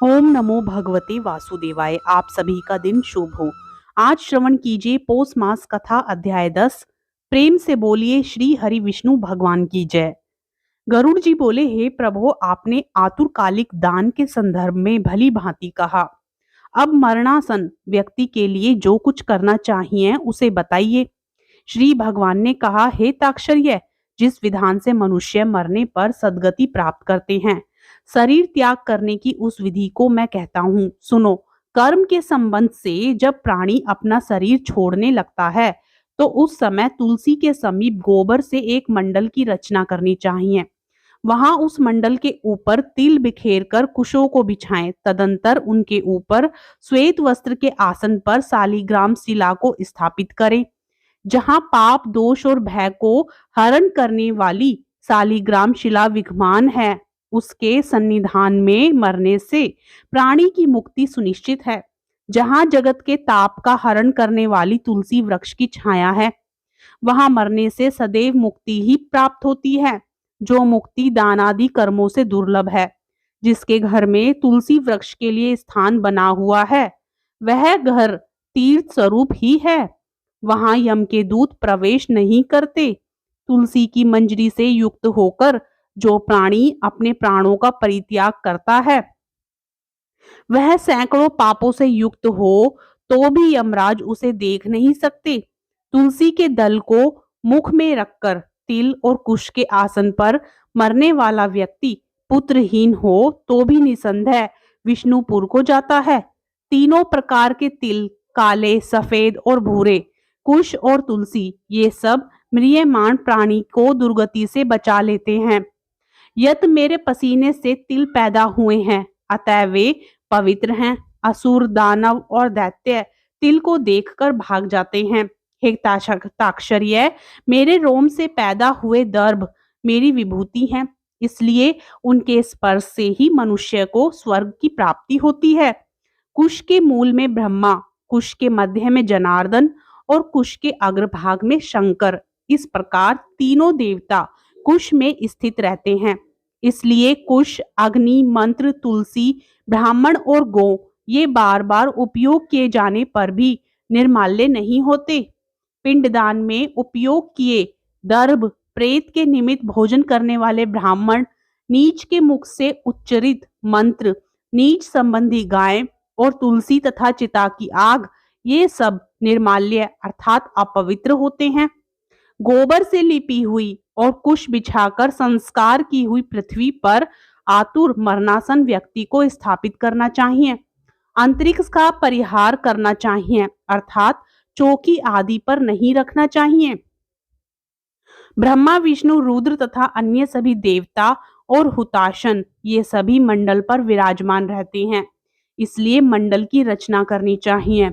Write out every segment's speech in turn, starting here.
ओम नमो भगवते वासुदेवाय। आप सभी का दिन शुभ हो। आज श्रवण कीजिए पौष मास कथा अध्याय 10। प्रेम से बोलिए श्री हरि विष्णु भगवान की जय। गरुड़ जी बोले, हे प्रभु, आपने आतुरकालिक दान के संदर्भ में भली भांति कहा। अब मरणासन व्यक्ति के लिए जो कुछ करना चाहिए उसे बताइए। श्री भगवान ने कहा, हे ताक्षर्य, जिस विधान से मनुष्य मरने पर सद्गति प्राप्त करते हैं, शरीर त्याग करने की उस विधि को मैं कहता हूँ। सुनो। कर्म के संबंध से जब प्राणी अपना शरीर छोड़ने लगता है तो उस समय तुलसी के समीप गोबर से एक मंडल की रचना करनी चाहिए। वहां उस मंडल के ऊपर तिल बिखेर कर कुशों को बिछाएं। तदंतर उनके ऊपर श्वेत वस्त्र के आसन पर शालिग्राम शिला को स्थापित करें। जहां पाप दोष और भय को हरण करने वाली शालिग्राम शिला विद्यमान है, उसके सन्निधान में मरने से प्राणी की मुक्ति सुनिश्चित है। जहां जगत के ताप का हरण करने वाली तुलसी वृक्ष की छाया है, वहां मरने से सदैव मुक्ति ही प्राप्त होती है। जो मुक्ति दान आदि कर्मों से दुर्लभ है। जिसके घर में तुलसी वृक्ष के लिए स्थान बना हुआ है, वह घर तीर्थ स्वरूप ही है। वहां यम के दूत प्रवेश नहीं करते। तुलसी की मंजरी से युक्त होकर जो प्राणी अपने प्राणों का परित्याग करता है, वह सैकड़ों पापों से युक्त हो तो भी यमराज उसे देख नहीं सकते। तुलसी के दल को मुख में रखकर तिल और कुश के आसन पर मरने वाला व्यक्ति पुत्रहीन हो तो भी निसंदेह विष्णुपुर को जाता है। तीनों प्रकार के तिल, काले, सफेद और भूरे, कुश और तुलसी, ये सब म्रियमाण प्राणी को दुर्गति से बचा लेते हैं। यत मेरे पसीने से तिल पैदा हुए हैं, अतः वे पवित्र हैं। असुर, दानव और दैत्य तिल को देखकर भाग जाते हैं। हे ताक्षर्य, मेरे रोम से पैदा हुए दर्भ मेरी विभूति हैं, इसलिए उनके स्पर्श से ही मनुष्य को स्वर्ग की प्राप्ति होती है। कुश के मूल में ब्रह्मा, कुश के मध्य में जनार्दन और कुश के अग्रभाग में शंकर, इस प्रकार तीनों देवता कुश में स्थित रहते हैं। इसलिए कुश, अग्नि, मंत्र, तुलसी, ब्राह्मण और गौ, ये बार बार उपयोग किए जाने पर भी निर्माल्य नहीं होते। पिंडदान में उपयोग किए दर्भ, प्रेत के निमित्त भोजन करने वाले ब्राह्मण, नीच के मुख से उच्चरित मंत्र, नीच संबंधी गाय और तुलसी तथा चिता की आग, ये सब निर्माल्य अर्थात अपवित्र होते हैं। गोबर से लिपी हुई और कुश बिछाकर संस्कार की हुई पृथ्वी पर आतुर मरणासन व्यक्ति को स्थापित करना चाहिए। अंतरिक्ष का परिहार करना चाहिए, अर्थात चौकी आदि पर नहीं रखना चाहिए। ब्रह्मा, विष्णु, रुद्र तथा अन्य सभी देवता और हुताशन, ये सभी मंडल पर विराजमान रहते हैं, इसलिए मंडल की रचना करनी चाहिए।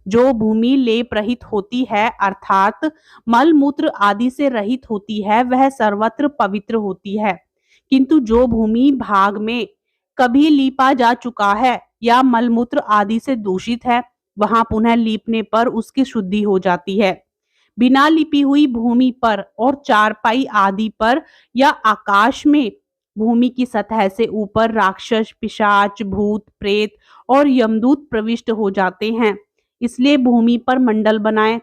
जो भूमि लेप रहित होती है, अर्थात मल मूत्र आदि से रहित होती है, वह सर्वत्र पवित्र होती है। किंतु जो भूमि भाग में कभी लीपा जा चुका है या मलमूत्र आदि से दूषित है, वहां पुनः लीपने पर उसकी शुद्धि हो जाती है। बिना लिपी हुई भूमि पर और चारपाई आदि पर या आकाश में भूमि की सतह से ऊपर राक्षस, पिशाच, भूत, प्रेत और यमदूत प्रविष्ट हो जाते हैं। इसलिए भूमि पर मंडल बनाएं।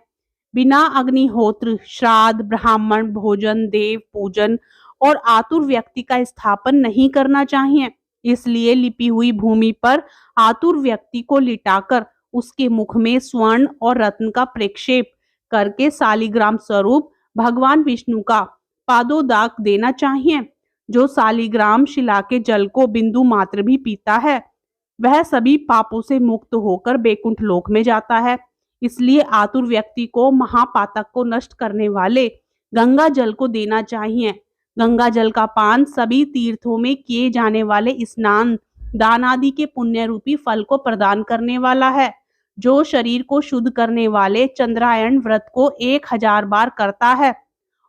बिना अग्निहोत्र, श्राद्ध, ब्राह्मण भोजन, देव पूजन और आतुर व्यक्ति का स्थापन नहीं करना चाहिए। इसलिए लिपी हुई भूमि पर आतुर व्यक्ति को लिटाकर उसके मुख में स्वर्ण और रत्न का प्रक्षेप करके शालिग्राम स्वरूप भगवान विष्णु का पादोदाक देना चाहिए। जो शालिग्राम शिला के जल को बिंदु मात्र भी पीता है, वह सभी पापों से मुक्त होकर बैकुंठ लोक में जाता है। इसलिए आतुर व्यक्ति को महापातक को नष्ट करने वाले गंगा जल को देना चाहिए। गंगा जल का पान सभी तीर्थों में किए जाने वाले स्नान, दान आदि के पुण्य रूपी फल को प्रदान करने वाला है। जो शरीर को शुद्ध करने वाले चंद्रायण व्रत को 1000 बार करता है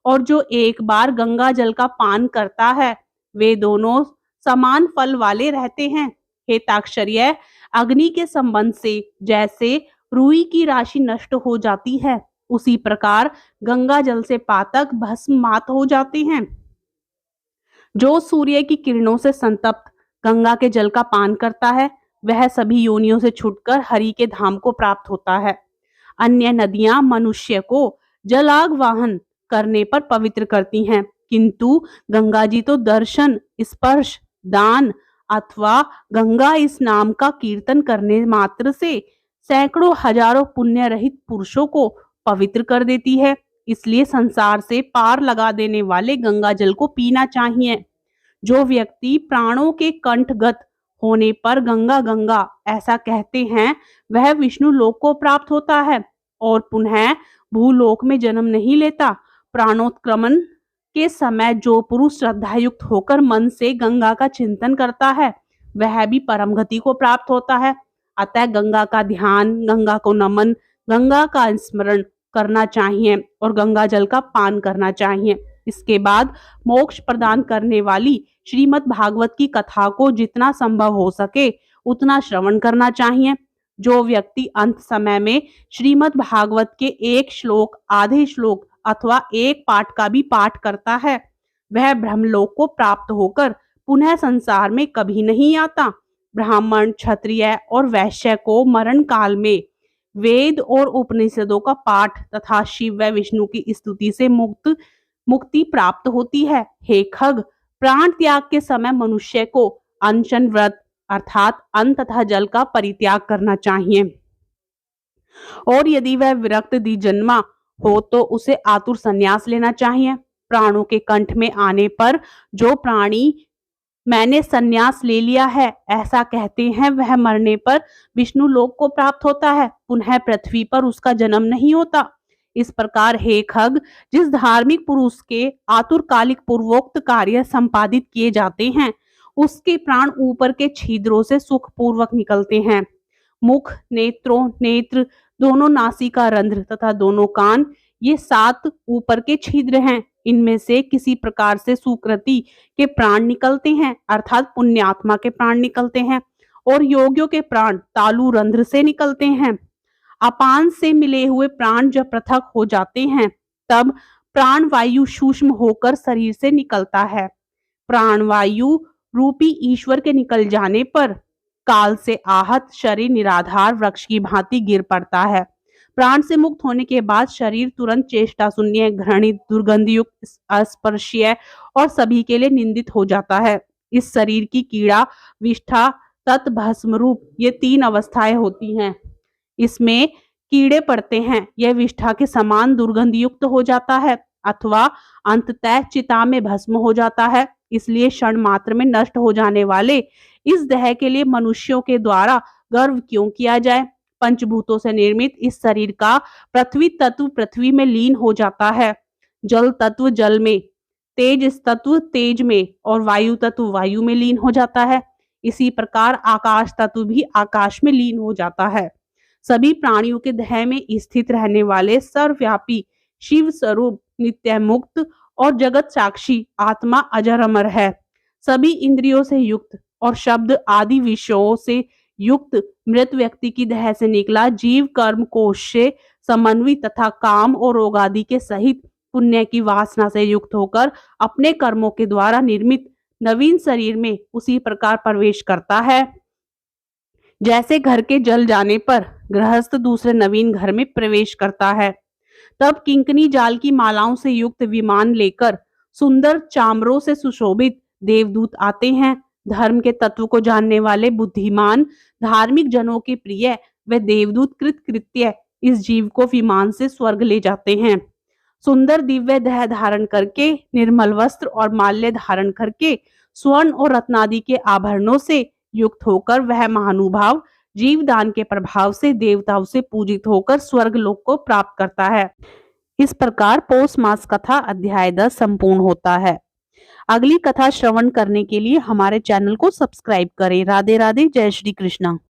और जो एक बार गंगा जल का पान करता है, वे दोनों समान फल वाले रहते हैं। हे ताक्षर्य, अग्नि के संबंध से जैसे रुई की राशि नष्ट हो जाती है, उसी प्रकार गंगा जल से पातक भस्म मात हो जाते हैं। जो सूर्य की किरणों से संतप्त गंगा के जल का पान करता है, वह सभी योनियों से छूटकर हरि के धाम को प्राप्त होता है। अन्य नदियां मनुष्य को जलागवाहन करने पर पवित्र करती हैं, किंतु गंगा जी तो दर्शन, स्पर्श, दान अथवा गंगा इस नाम का कीर्तन करने मात्र से सैकड़ों हजारों पुण्य रहित पुरुषों को पवित्र कर देती है। इसलिए संसार से पार लगा देने वाले गंगा जल को पीना चाहिए। जो व्यक्ति प्राणों के कंठगत होने पर गंगा गंगा ऐसा कहते हैं, वह विष्णु लोक को प्राप्त होता है और पुनः भूलोक में जन्म नहीं लेता। प्राणोत्क्रमण के समय जो पुरुष श्रद्धायुक्त होकर मन से गंगा का चिंतन करता है, वह भी परम गति को प्राप्त होता है। अतः गंगा का ध्यान, गंगा को नमन, गंगा का स्मरण करना चाहिए और गंगा जल का पान करना चाहिए। इसके बाद मोक्ष प्रदान करने वाली श्रीमद् भागवत की कथा को जितना संभव हो सके उतना श्रवण करना चाहिए। जो व्यक्ति अंत समय में श्रीमद् भागवत के एक श्लोक, आधे श्लोक अथवा एक पाठ का भी पाठ करता है, वह ब्रह्मलोक को प्राप्त होकर पुनः संसार में कभी नहीं आता। ब्राह्मण, क्षत्रिय और वैश्य को मरण काल में वेद और उपनिषदों का पाठ तथा शिव व विष्णु की स्तुति से मुक्ति प्राप्त होती है। हे खग, प्राण त्याग के समय मनुष्य को अनशन व्रत अर्थात अन्न तथा जल का परित्याग करना चाहिए और यदि वह विरक्त द्विजन्मा हो तो उसे आतुर संन्यास लेना चाहिए। प्राणों के कंठ में आने पर जो प्राणी मैंने संन्यास ले लिया है ऐसा कहते हैं, वह मरने पर विष्णु लोक को प्राप्त होता है, पुनः पृथ्वी पर उसका जन्म नहीं होता। इस प्रकार हे खग, जिस धार्मिक पुरुष के आतुरकालिक पूर्वोक्त कार्य संपादित किए जाते हैं, उसके प्राण ऊपर के छिद्रों से सुखपूर्वक निकलते हैं। मुख, नेत्र, दोनों नासिका रंध्र तथा दोनों कान, ये 7 ऊपर के छिद्र हैं। इनमें से किसी प्रकार से सुकृति के प्राण निकलते हैं अर्थात पुण्यात्मा के प्राण निकलते हैं और योगियों के प्राण तालु रंध्र से निकलते हैं। अपान से मिले हुए प्राण जब पृथक हो जाते हैं तब प्राण वायु सूक्ष्म होकर शरीर से निकलता है। प्राण वायु रूपी ईश्वर के निकल जाने पर काल से आहत शरीर निराधार वृक्ष की भांति गिर पड़ता है। प्राण से मुक्त होने के बाद शरीर तुरंत चेष्टा शून्य, घृणित, दुर्गंधयुक्त, अस्पर्शीय और सभी के लिए निंदित हो जाता है। इस शरीर की कीड़ा, विष्ठा, तत् भस्म रूप, ये 3 अवस्थाएं होती हैं। इसमें कीड़े पड़ते हैं, यह विष्ठा के समान दुर्गंधयुक्त हो जाता है अथवा अंततः चिता में भस्म हो जाता है। इसलिए क्षण मात्र में नष्ट हो जाने वाले इस देह के लिए मनुष्यों के द्वारा गर्व क्यों किया जाए। पंचभूतों से निर्मित इस शरीर का पृथ्वी तत्व पृथ्वी में लीन हो जाता है, जल तत्व जल में, तेज तत्व तेज में और वायु तत्व वायु में लीन हो जाता है। इसी प्रकार आकाश तत्व भी आकाश में लीन हो जाता है। सभी प्राणियों के देह में स्थित रहने वाले सर्वव्यापी शिव स्वरूप नित्य मुक्त और जगत साक्षी आत्मा अजर अमर है। सभी इंद्रियों से युक्त और शब्द आदि विषयों से युक्त मृत व्यक्ति की देह से निकला जीव कर्म कोश से समन्वित तथा काम और रोग आदि के सहित पुण्य की वासना से युक्त होकर अपने कर्मों के द्वारा निर्मित नवीन शरीर में उसी प्रकार प्रवेश करता है जैसे घर के जल जाने पर गृहस्थ दूसरे नवीन घर में प्रवेश करता है। तब किंकनी जाल की मालाओं से युक्त विमान लेकर सुंदर चामरों से सुशोभित देवदूत आते हैं। धर्म के तत्व को जानने वाले बुद्धिमान धार्मिक जनों के प्रिय व देवदूत कृत कृत्य इस जीव को विमान से स्वर्ग ले जाते हैं। सुंदर दिव्य देह धारण करके, निर्मल वस्त्र और माल्य धारण करके, स्वर्ण और रत्नादि के आभरणों से युक्त होकर वह महानुभाव जीवदान के प्रभाव से देवताओं से पूजित होकर स्वर्ग लोक को प्राप्त करता है। इस प्रकार पौष मास कथा अध्याय 10 संपूर्ण होता है। अगली कथा श्रवण करने के लिए हमारे चैनल को सब्सक्राइब करें। राधे राधे, जय श्री कृष्णा।